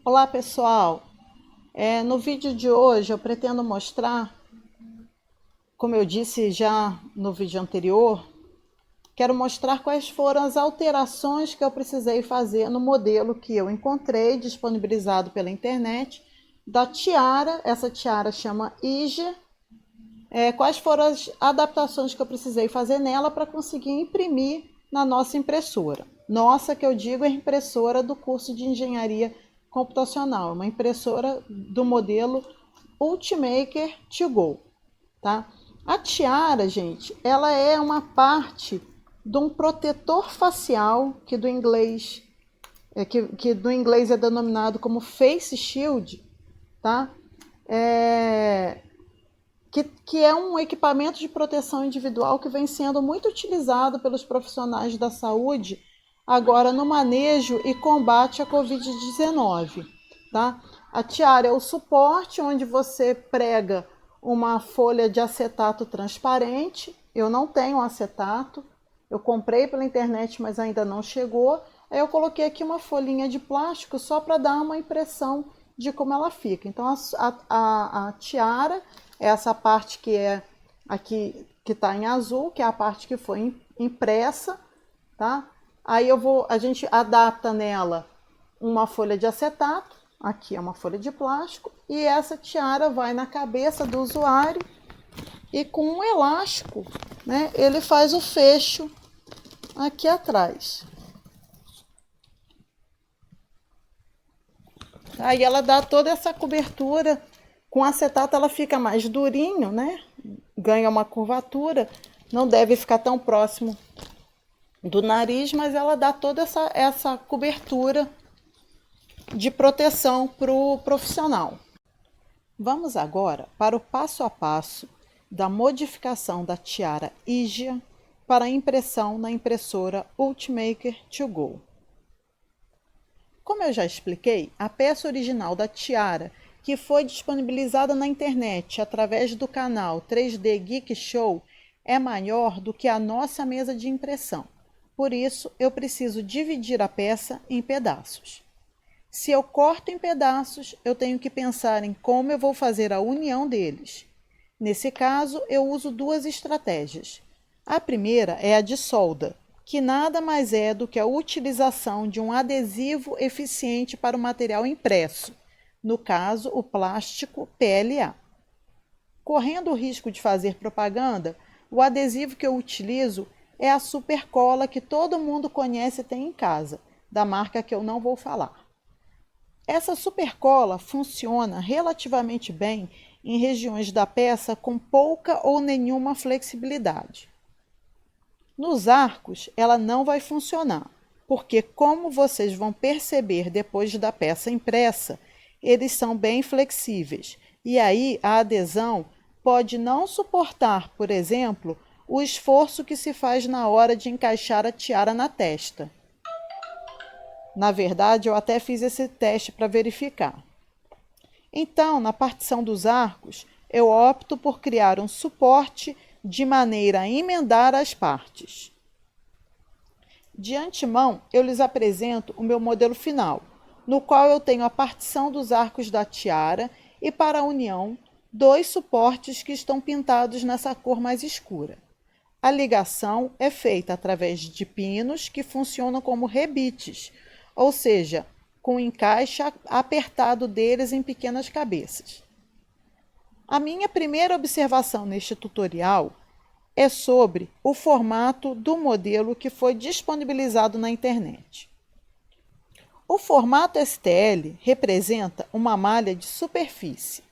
Olá pessoal, no vídeo de hoje eu pretendo mostrar, como eu disse já no vídeo anterior, quero mostrar quais foram as alterações que eu precisei fazer no modelo que eu encontrei disponibilizado pela internet da tiara. Essa tiara chama IGE. Quais foram as adaptações que eu precisei fazer nela para conseguir imprimir na nossa impressora. Nossa, que eu digo, é a impressora do curso de engenharia computacional, uma impressora do modelo Ultimaker To Go, tá? A tiara, gente, ela é uma parte de um protetor facial que do inglês é denominado como Face Shield, tá? Que é um equipamento de proteção individual que vem sendo muito utilizado pelos profissionais da saúde agora no manejo e combate à Covid-19, tá? A tiara é o suporte onde você prega uma folha de acetato transparente. Eu não tenho acetato, eu comprei pela internet, mas ainda não chegou. Aí eu coloquei aqui uma folhinha de plástico só para dar uma impressão de como ela fica. Então a tiara é essa parte que é aqui, que está em azul, que é a parte que foi impressa, tá? Aí a gente adapta nela uma folha de acetato, aqui é uma folha de plástico, e essa tiara vai na cabeça do usuário e com um elástico, né, ele faz o fecho aqui atrás. Aí ela dá toda essa cobertura. Com acetato ela fica mais durinho, né? Ganha uma curvatura, não deve ficar tão próximo do nariz, mas ela dá toda essa cobertura de proteção para o profissional. Vamos agora para o passo a passo da modificação da tiara IGE para impressão na impressora Ultimaker To Go. Como eu já expliquei, a peça original da tiara, que foi disponibilizada na internet através do canal 3D Geek Show, é maior do que a nossa mesa de impressão. Por isso, eu preciso dividir a peça em pedaços. Se eu corto em pedaços, eu tenho que pensar em como eu vou fazer a união deles. Nesse caso, eu uso duas estratégias. A primeira é a de solda, que nada mais é do que a utilização de um adesivo eficiente para o material impresso, no caso, o plástico PLA. Correndo o risco de fazer propaganda, o adesivo que eu utilizo é a Supercola que todo mundo conhece e tem em casa, da marca que eu não vou falar. Essa Supercola funciona relativamente bem em regiões da peça com pouca ou nenhuma flexibilidade. Nos arcos, ela não vai funcionar, porque, como vocês vão perceber depois da peça impressa, eles são bem flexíveis, e aí a adesão pode não suportar, por exemplo, o esforço que se faz na hora de encaixar a tiara na testa. Na verdade, eu até fiz esse teste para verificar. Então, na partição dos arcos, eu opto por criar um suporte de maneira a emendar as partes. De antemão, eu lhes apresento o meu modelo final, no qual eu tenho a partição dos arcos da tiara e, para a união, dois suportes que estão pintados nessa cor mais escura. A ligação é feita através de pinos que funcionam como rebites, ou seja, com o encaixe apertado deles em pequenas cabeças. A minha primeira observação neste tutorial é sobre o formato do modelo que foi disponibilizado na internet. O formato STL representa uma malha de superfície.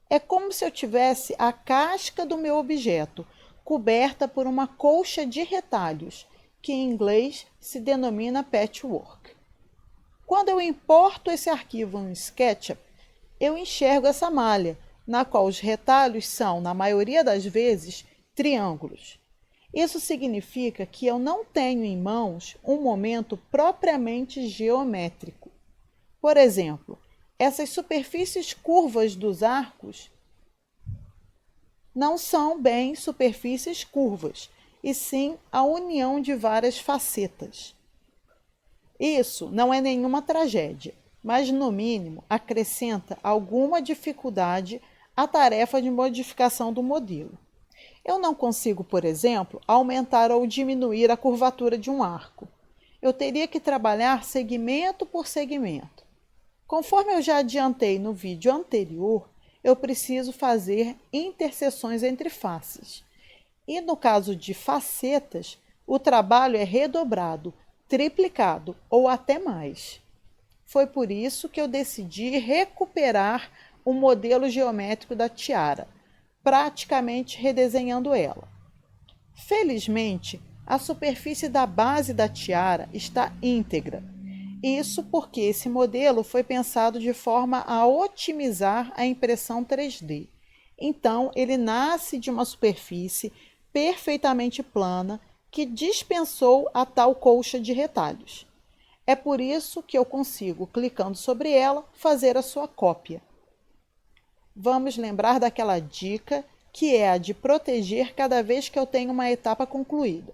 É como se eu tivesse a casca do meu objeto coberta por uma colcha de retalhos, que em inglês se denomina patchwork. Quando eu importo esse arquivo em SketchUp, eu enxergo essa malha, na qual os retalhos são, na maioria das vezes, triângulos. Isso significa que eu não tenho em mãos um momento propriamente geométrico. Por exemplo, essas superfícies curvas dos arcos não são bem superfícies curvas, e sim a união de várias facetas. Isso não é nenhuma tragédia. mas no mínimo acrescenta alguma dificuldade à tarefa de modificação do modelo. Eu não consigo, por exemplo, aumentar ou diminuir a curvatura de um arco. Eu teria que trabalhar segmento por segmento. Conforme eu já adiantei no vídeo anterior, eu preciso fazer interseções entre faces. E no caso de facetas, o trabalho é redobrado, triplicado ou até mais. Foi por isso que eu decidi recuperar o modelo geométrico da tiara, praticamente redesenhando ela. Felizmente, a superfície da base da tiara está íntegra. Isso porque esse modelo foi pensado de forma a otimizar a impressão 3D. Então, ele nasce de uma superfície perfeitamente plana que dispensou a tal colcha de retalhos. É por isso que eu consigo, clicando sobre ela, fazer a sua cópia. Vamos lembrar daquela dica que é a de proteger cada vez que eu tenho uma etapa concluída.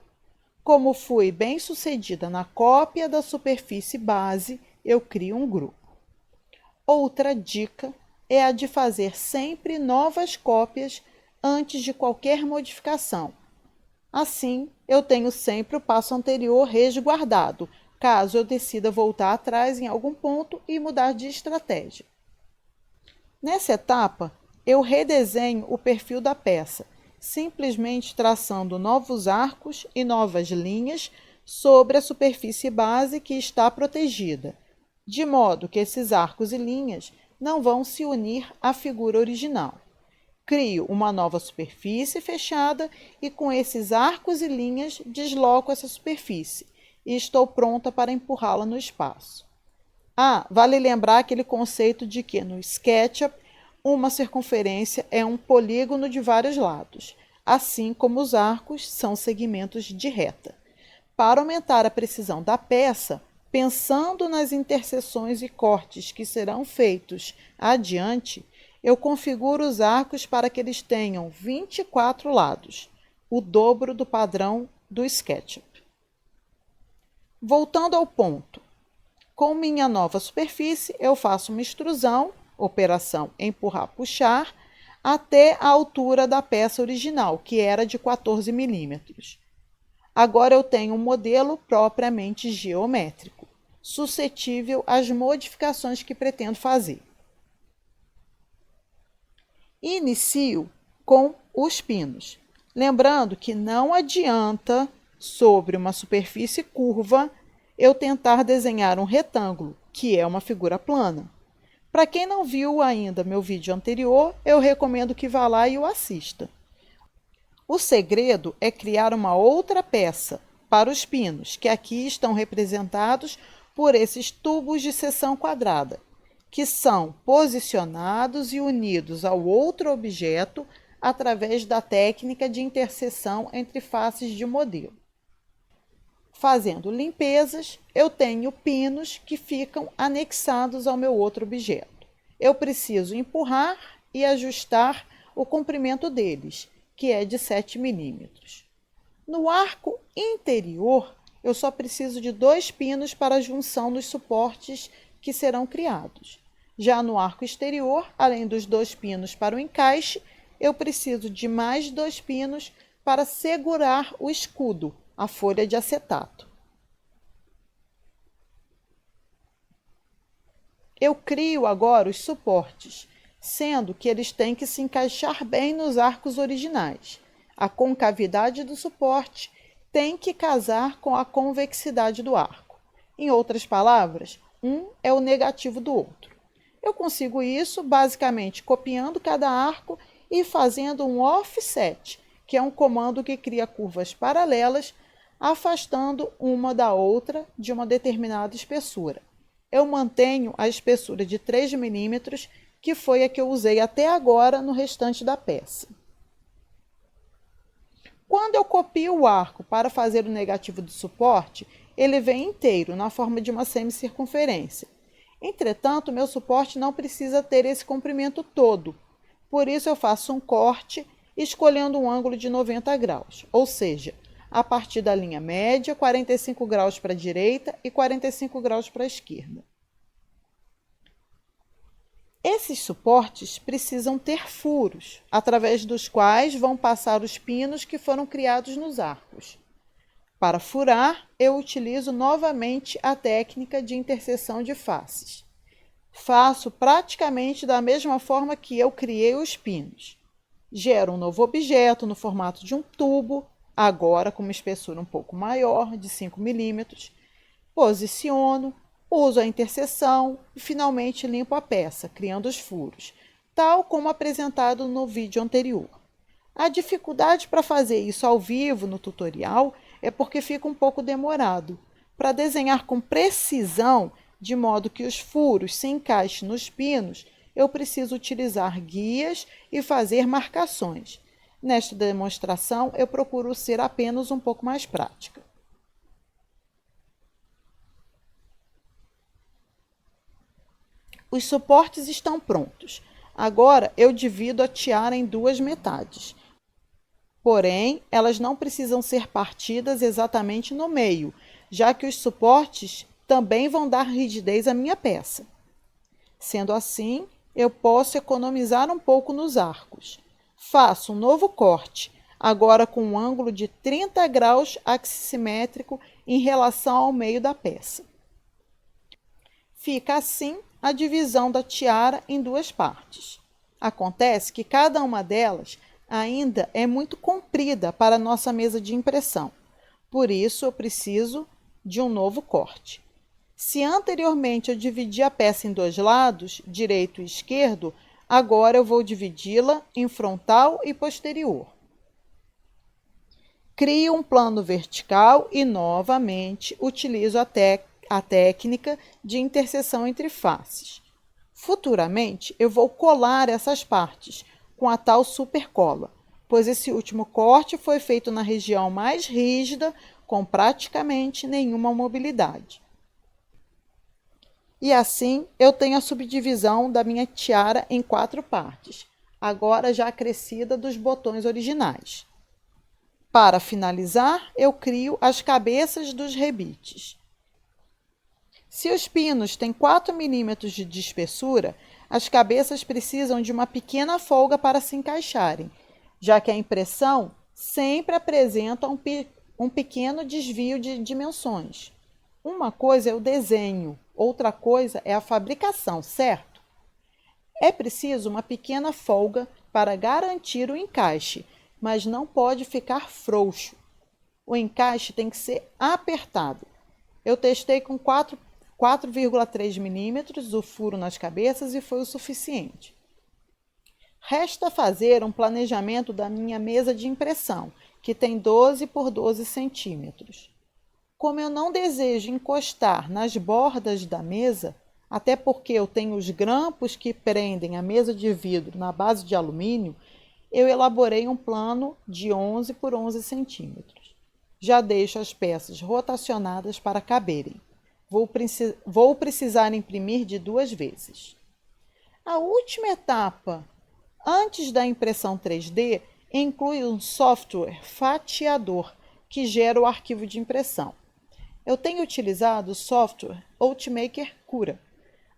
Como fui bem sucedida na cópia da superfície base, eu crio um grupo. Outra dica é a de fazer sempre novas cópias antes de qualquer modificação. Assim, eu tenho sempre o passo anterior resguardado, caso eu decida voltar atrás em algum ponto e mudar de estratégia. Nessa etapa, eu redesenho o perfil da peça, simplesmente traçando novos arcos e novas linhas sobre a superfície base que está protegida, de modo que esses arcos e linhas não vão se unir à figura original. Crio uma nova superfície fechada e com esses arcos e linhas desloco essa superfície e estou pronta para empurrá-la no espaço. Vale lembrar aquele conceito de que no SketchUp uma circunferência é um polígono de vários lados, assim como os arcos são segmentos de reta. Para aumentar a precisão da peça, pensando nas interseções e cortes que serão feitos adiante, eu configuro os arcos para que eles tenham 24 lados, o dobro do padrão do SketchUp. Voltando ao ponto, com minha nova superfície, eu faço uma extrusão, operação empurrar-puxar, até a altura da peça original, que era de 14 milímetros. Agora eu tenho um modelo propriamente geométrico, suscetível às modificações que pretendo fazer. Inicio com os pinos. Lembrando que não adianta, sobre uma superfície curva, eu tentar desenhar um retângulo, que é uma figura plana. Para quem não viu ainda meu vídeo anterior, eu recomendo que vá lá e o assista. O segredo é criar uma outra peça para os pinos, que aqui estão representados por esses tubos de seção quadrada, que são posicionados e unidos ao outro objeto através da técnica de interseção entre faces de modelo. Fazendo limpezas, eu tenho pinos que ficam anexados ao meu outro objeto. Eu preciso empurrar e ajustar o comprimento deles, que é de 7 milímetros. No arco interior, eu só preciso de 2 pinos para a junção dos suportes que serão criados. Já no arco exterior, além dos 2 pinos para o encaixe, eu preciso de mais 2 pinos para segurar o escudo, a folha de acetato. Eu crio agora os suportes, sendo que eles têm que se encaixar bem nos arcos originais. A concavidade do suporte tem que casar com a convexidade do arco. Em outras palavras, um é o negativo do outro. Eu consigo isso basicamente copiando cada arco e fazendo um offset, que é um comando que cria curvas paralelas, afastando uma da outra de uma determinada espessura. Eu mantenho a espessura de 3 milímetros, que foi a que eu usei até agora no restante da peça. Quando eu copio o arco para fazer o negativo do suporte, ele vem inteiro, na forma de uma semicircunferência. Entretanto, meu suporte não precisa ter esse comprimento todo. Por isso, eu faço um corte escolhendo um ângulo de 90 graus, ou seja, a partir da linha média, 45 graus para a direita e 45 graus para a esquerda. Esses suportes precisam ter furos, através dos quais vão passar os pinos que foram criados nos arcos. Para furar, eu utilizo novamente a técnica de interseção de faces. Faço praticamente da mesma forma que eu criei os pinos. Gero um novo objeto no formato de um tubo, agora com uma espessura um pouco maior, de 5 milímetros. Posiciono, uso a interseção e finalmente limpo a peça, criando os furos, tal como apresentado no vídeo anterior. A dificuldade para fazer isso ao vivo no tutorial é porque fica um pouco demorado. Para desenhar com precisão, de modo que os furos se encaixem nos pinos, eu preciso utilizar guias e fazer marcações. Nesta demonstração, eu procuro ser apenas um pouco mais prática. Os suportes estão prontos. Agora, eu divido a tiara em duas metades. Porém, elas não precisam ser partidas exatamente no meio, já que os suportes também vão dar rigidez à minha peça. Sendo assim, eu posso economizar um pouco nos arcos. Faço um novo corte, agora com um ângulo de 30 graus axissimétrico em relação ao meio da peça. Fica assim a divisão da tiara em duas partes. Acontece que cada uma delas ainda é muito comprida para a nossa mesa de impressão. Por isso, eu preciso de um novo corte. Se anteriormente eu dividi a peça em dois lados, direito e esquerdo, agora eu vou dividi-la em frontal e posterior. Crio um plano vertical e, novamente, utilizo a técnica de interseção entre faces. Futuramente, eu vou colar essas partes com a tal supercola, pois esse último corte foi feito na região mais rígida, com praticamente nenhuma mobilidade. E assim, eu tenho a subdivisão da minha tiara em 4 partes, agora já acrescida dos botões originais. Para finalizar, eu crio as cabeças dos rebites. Se os pinos têm 4 milímetros de espessura, as cabeças precisam de uma pequena folga para se encaixarem, já que a impressão sempre apresenta um pequeno desvio de dimensões. Uma coisa é o desenho, outra coisa é a fabricação, certo? É preciso uma pequena folga para garantir o encaixe, mas não pode ficar frouxo. O encaixe tem que ser apertado. Eu testei com 4,3 milímetros o furo nas cabeças e foi o suficiente. Resta fazer um planejamento da minha mesa de impressão, que tem 12 por 12 centímetros. Como eu não desejo encostar nas bordas da mesa, até porque eu tenho os grampos que prendem a mesa de vidro na base de alumínio, eu elaborei um plano de 11 por 11 centímetros. Já deixo as peças rotacionadas para caberem. Vou precisar imprimir de 2 vezes. A última etapa, antes da impressão 3D, inclui um software fatiador que gera o arquivo de impressão. Eu tenho utilizado o software Ultimaker Cura.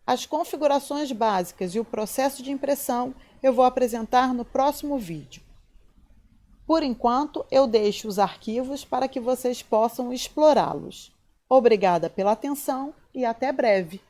As configurações básicas e o processo de impressão eu vou apresentar no próximo vídeo. Por enquanto, eu deixo os arquivos para que vocês possam explorá-los. Obrigada pela atenção e até breve!